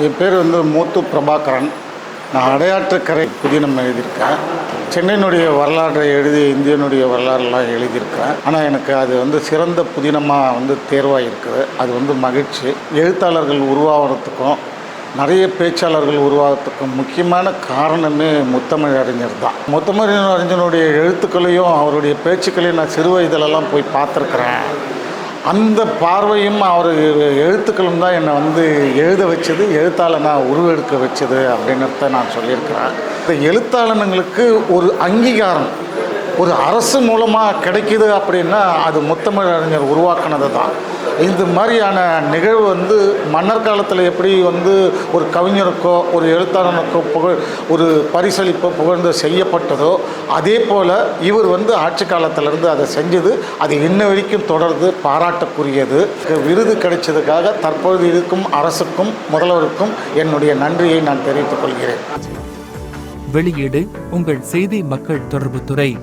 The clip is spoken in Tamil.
என் பேர் மூத்து பிரபாகரன். நான் அடையாற்றுக்கரை புதினம் எழுதியிருக்கேன். சென்னையினுடைய வரலாற்றை எழுதி இந்தியனுடைய வரலாறுலாம் எழுதியிருக்கேன். ஆனால் எனக்கு அது சிறந்த புதினமாக தேர்வாக இருக்குது. அது மகிழ்ச்சி. எழுத்தாளர்கள் உருவாகிறதுக்கும் நிறைய பேச்சாளர்கள் உருவாகிறதுக்கும் முக்கியமான காரணமே முத்தமிழறிஞர் தான். முத்தமிழறிஞனுடைய எழுத்துக்களையும் அவருடைய பேச்சுக்களையும் நான் சிறு வயதிலெல்லாம் போய் பார்த்துருக்குறேன். அந்த பார்வையும் அவர் எழுத்துக்களும் தான் என்னை எழுத வச்சது, எழுத்தாளனாக உருவெடுக்க வச்சது அப்படின்றத நான் சொல்லியிருக்கிறேன். இந்த எழுத்தாளனுங்களுக்கு ஒரு அங்கீகாரம் ஒரு அரசு மூலமாக கிடைக்கிது அப்படின்னா அது முத்தமிழறிஞர் உருவாக்கினது தான். இந்த மாதிரியான நிகழ்வு மன்னர் காலத்தில் எப்படி ஒரு கவிஞருக்கோ ஒரு எழுத்தாளனுக்கோ ஒரு பரிசளிப்போ புகழ்ந்து செய்யப்பட்டதோ அதே போல் இவர் ஆட்சி காலத்திலேருந்து அதை செஞ்சது. அது இன்ன வரைக்கும் தொடர்ந்து பாராட்டக்குரியது. விருது கிடைச்சதுக்காக தற்போது இருக்கும் அரசுக்கும் முதல்வருக்கும் என்னுடைய நன்றியை நான் தெரிவித்துக் கொள்கிறேன். வெளியீடு உங்கள் செய்தி மக்கள் தொடர்புத்துறை.